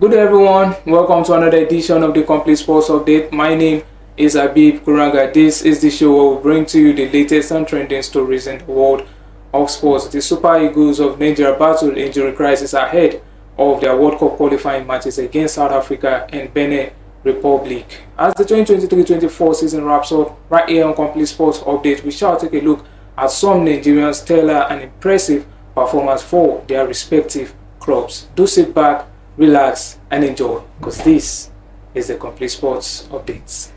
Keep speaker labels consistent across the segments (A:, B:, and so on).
A: Good day everyone, welcome to another edition of the Complete Sports Update. My name is Abib Kuranga. This is the show where we bring to you the latest and trending stories in the world of sports. The Super Eagles of Nigeria battle injury crisis ahead of their World Cup qualifying matches against South Africa and Benin Republic. As the 2023-24 season wraps up, right here on Complete Sports Update, we shall take a look at some Nigerians' stellar and impressive performance for their respective clubs. Do sit back, relax and enjoy, because this is the Complete Sports Updates.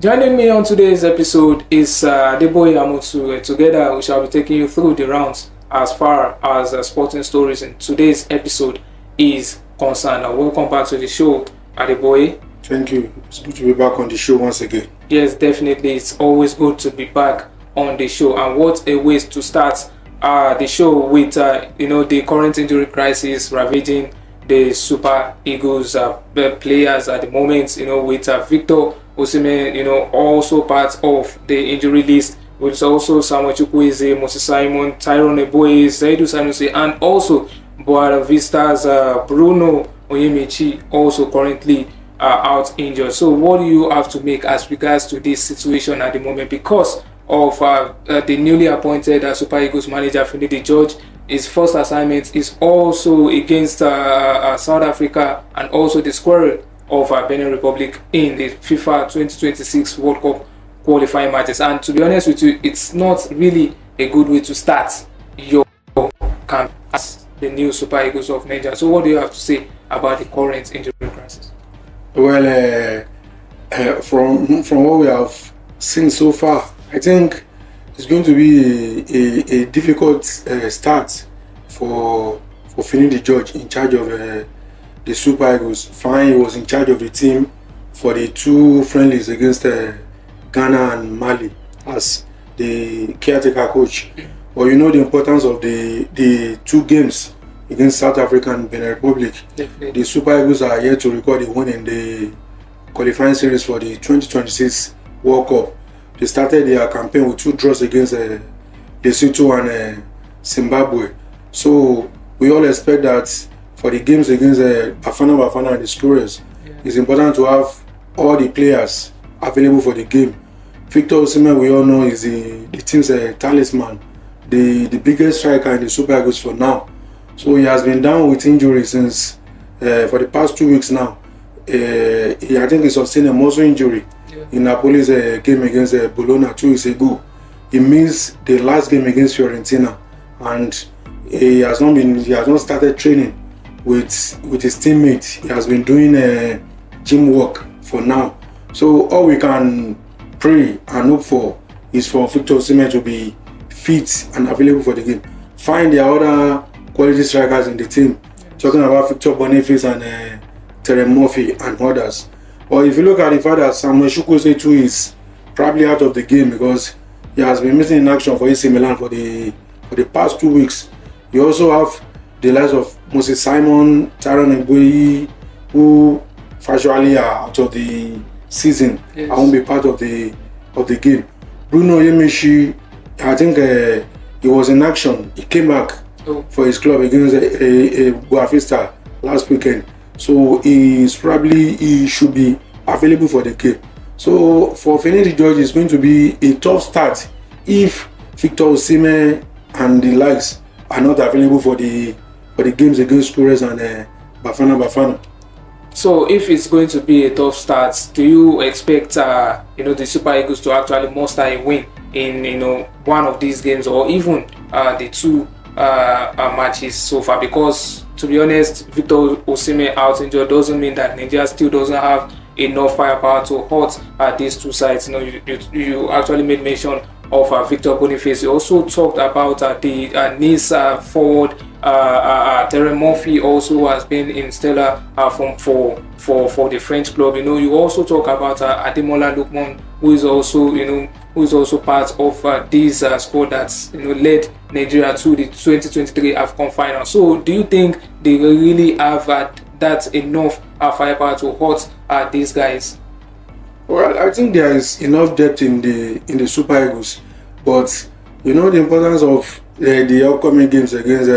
A: Joining me on today's episode is Deboye Amutu. Together we shall be taking you through the rounds as far as sporting stories in today's episode is concerned. Welcome back to the show, Deboye.
B: Thank you. It's good to be back on the show once again.
A: Yes, definitely. It's always good to be back on the show, and what a way to start the show with the current injury crisis ravaging the Super Eagles players at the moment, with Victor Osimhen also part of the injury list, with also Samuel Chukwueze, Moses Simon, Tyrone Eboye, Zaidu Sanusi, and also Boa Vista's Bruno Onyemaechi also currently out injured. So what do you have to make as regards to this situation at the moment, because of the newly appointed Super Eagles manager Finidi George? His first assignment is also against South Africa and also the squad of Benin Republic in the FIFA 2026 World Cup qualifying matches. And to be honest with you, it's not really a good way to start your camp as the new Super Eagles of Nigeria. So what do you have to say about the current injury crisis?
B: Well, from what we have seen so far, I think it's going to be a difficult start for Finidi George in charge of the Super Eagles. Fine, he was in charge of the team for the two friendlies against Ghana and Mali as the caretaker coach. But you know the importance of the two games against South Africa and Benin Republic. Definitely. The Super Eagles are yet to record a win in the qualifying series for the 2026 World Cup. They started their campaign with 2 draws against Lesotho and Zimbabwe. So we all expect that for the games against Bafana and the Scorers, it's important to have all the players available for the game. Victor Osimhen, we all know, is the team's talisman, the biggest striker in the Super Eagles for now. So he has been down with injury since for the past 2 weeks now. I think he sustained a muscle injury in Napoli's game against Bologna 2 weeks ago. He missed the last game against Fiorentina, and he has not started training with his teammates. He has been doing gym work for now. So all we can pray and hope for is for Victor Osimhen to be fit and available for the game. Find the other quality strikers in the team. Talking about Victor Boniface and Tella and others. But if you look at the fact that Samuel Chukwueze too is probably out of the game because he has been missing in action for AC Milan for the past 2 weeks. You also have the likes of Moses Simon, Tyrone Eboye, who virtually are out of the season. Yes. I won't be part of the game. Bruno Onyemaechi, I think he was in action. He came back for his club against Boniface last weekend. So he should be available for the game. So for Finidi George, it's going to be a tough start if Victor Osimhen and the likes are not available for the games against Scorers and Bafana.
A: So if it's going to be a tough start, do you expect the Super Eagles to actually muster a win in one of these games, or even the two matches so far? Because to be honest, Victor Osimhen out injured doesn't mean that Nigeria still doesn't have enough firepower to hurt these two sides. You actually made mention of Victor Boniface. You also talked about the Nice forward Terry Murphy also has been in stellar form for the French club. You also talk about Ademola Lookman, who is also part of this squad that's led Nigeria to the 2023 AFCON final. So do you think they really have that enough firepower to hurt these guys?
B: Well, I think there is enough depth in the Super Eagles, but the importance of the upcoming games against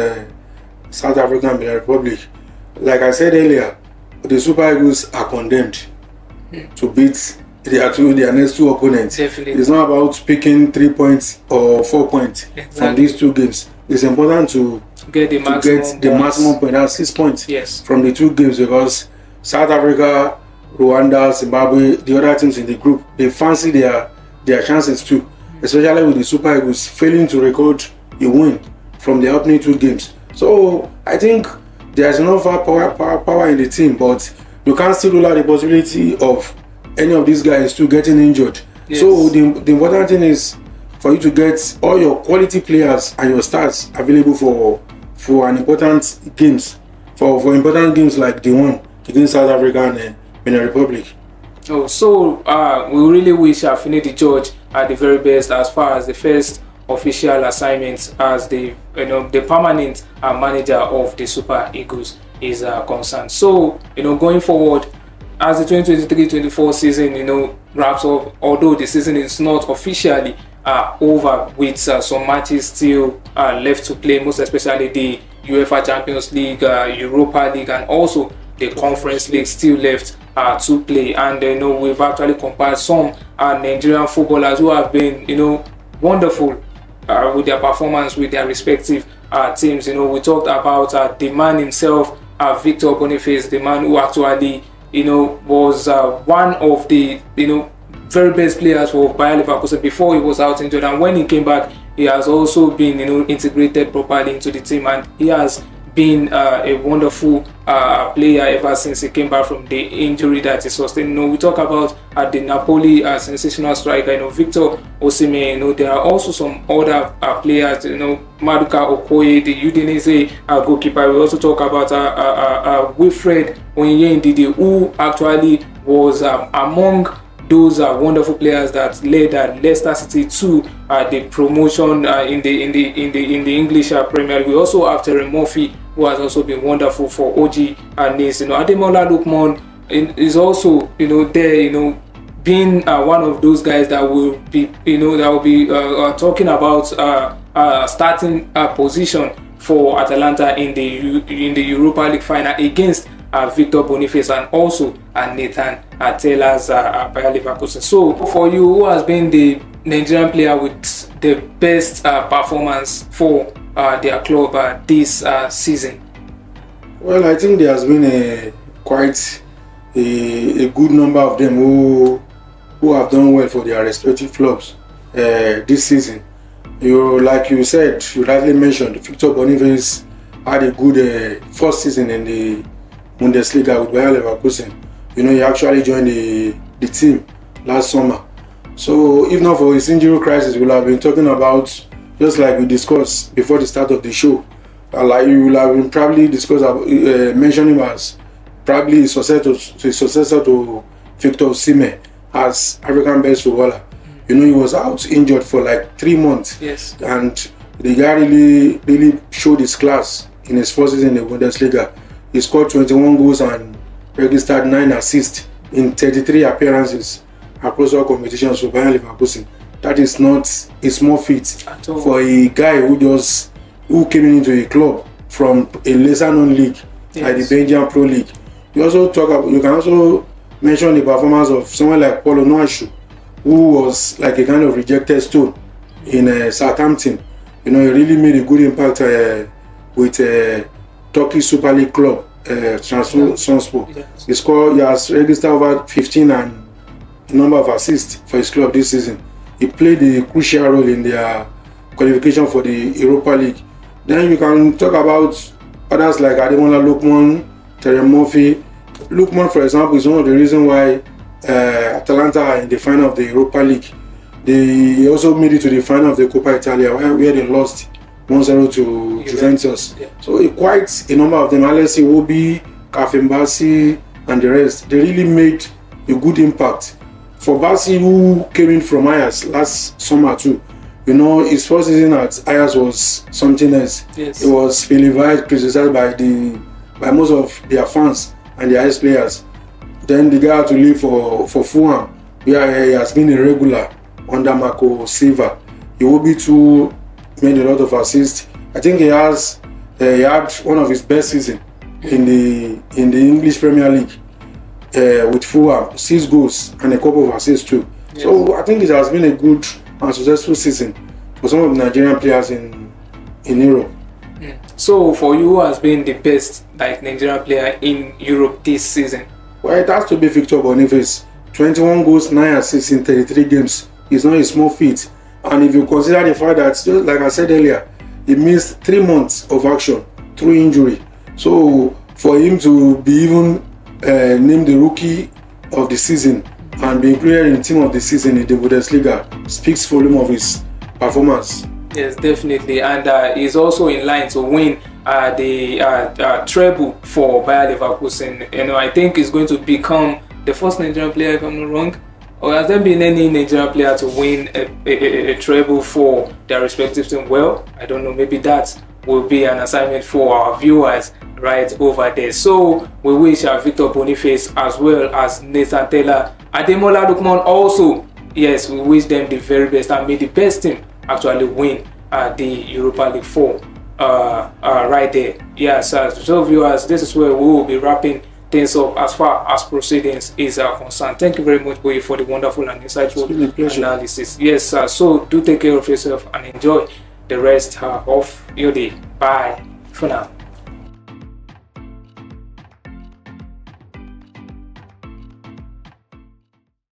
B: South Africa and Benin Republic. Like I said earlier, the Super Eagles are condemned to beat their next two opponents.
A: Definitely.
B: It's not about picking 3 points or 4 points from these two games. It's important to
A: get the
B: maximum point. That's 6 points
A: yes.
B: from the two games, because South Africa, Rwanda, Zimbabwe, the other teams in the group, they fancy their chances too, especially with the Super Eagles failing to record a win from the opening two games. So I think there's enough power in the team, but you can't still rule out the possibility of any of these guys too getting injured. Yes. So the important thing is for you to get all your quality players and your stars available for an important games, for important games like the one against South Africa and Benin Republic.
A: Oh, so we really wish Finidi George the very best as far as the first official assignment as the permanent manager of the Super Eagles is concerned. So going forward, as the 2023-24 season wraps up, although the season is not officially over, with some matches still left to play, most especially the UEFA Champions League, Europa League, and also the Conference League still left to play. And we've actually compared some Nigerian footballers who have been wonderful with their performance with their respective teams. We talked about the man himself, Victor Boniface, the man who actually was one of the very best players for Bayer Leverkusen before he was out injured, and when he came back, he has also been integrated properly into the team, and he has been a wonderful player ever since he came back from the injury that he sustained. We talk about the Napoli sensational striker, Victor Osimhen. There are also some other players, Maduka Okoye, the Udinese goalkeeper. We also talk about Wilfred Onyendidi, who actually was among those wonderful players that led Leicester City to the promotion in the English Premier League. We also have Terry Murphy, who has also been wonderful for OG Nice. Ademola Lookman is also there, being one of those guys that will be talking about starting position for Atalanta in the Europa League final against Victor Boniface and also Nathan Tella's Bayer Leverkusen. So for you, who has been the Nigerian player with the best performance for their club this season?
B: Well, I think there has been quite a good number of them who have done well for their respective clubs this season. Like you said, you rightly mentioned, Victor Boniface had a good first season in the Bundesliga with Bayer Leverkusen. He actually joined the team last summer. So if not for his injury crisis, we'll have been talking about, just like we discussed before the start of the show, like you will have been probably mentioning him as probably a successor to Victor Osimhen as African best footballer. He was out injured for like 3 months.
A: Yes.
B: And the guy really showed his class in his first season in the Bundesliga. He scored 21 goals and registered 9 assists in 33 appearances across all competitions for Bayer Leverkusen. That is not a small feat for a guy who came into a club from a lesser known league, like the Belgian Pro League. You can also mention the performance of someone like Paulo Noashu, who was like a kind of rejected stone in Southampton. He really made a good impact with Turkish Super League club, Trabzonspor. He has registered over 15 and a number of assists for his club this season. He played a crucial role in their qualification for the Europa League. Then you can talk about others like Ademola Lookman, Terry Murphy. Lookman, for example, is one of the reasons why Atalanta are in the final of the Europa League. They also made it to the final of the Coppa Italia, where they lost 1-0 to Juventus. Yeah. So quite a number of them, Alessi Iwobi, Kafembasi, and the rest, they really made a good impact. For Basi, who came in from Ajax last summer too, his first season at Ajax was something else.
A: Yes.
B: It was vilified, criticized by most of their fans and their ex players. Then the guy had to leave for Fulham, where he has been a regular under Marco Silva. Iwobi too made a lot of assists. I think he had one of his best seasons in the English Premier League with Fulham, 6 goals and a couple of assists too. Yes. So I think it has been a good and successful season for some of the Nigerian players in Europe.
A: So for you, who has been the best Nigerian player in Europe this season?
B: Well, it has to be Victor Boniface. 21 goals, 9 assists in 33 games. It's not a small feat. And if you consider the fact that, just like I said earlier, he missed 3 months of action through injury. So for him to be even named the rookie of the season and be included in team of the season in the Bundesliga speaks volume of his performance.
A: Yes, definitely, and he's also in line to win the treble for Bayer Leverkusen. I think he's going to become the first Nigerian player, if I'm not wrong. Or has there been any Nigerian player to win a treble for their respective team? Well, I don't know. Maybe that will be an assignment for our viewers right over there. So we wish Victor Boniface as well as Nathan Tella, Ademola Lookman also. Yes, we wish them the very best and may the best team actually win the Europa League 4 right there. Yes, so viewers, this is where we will be wrapping things up as far as proceedings is concerned. Thank you very much, Boy, for the wonderful and insightful analysis. Yes, so do take care of yourself and enjoy the rest of your day. Bye for now.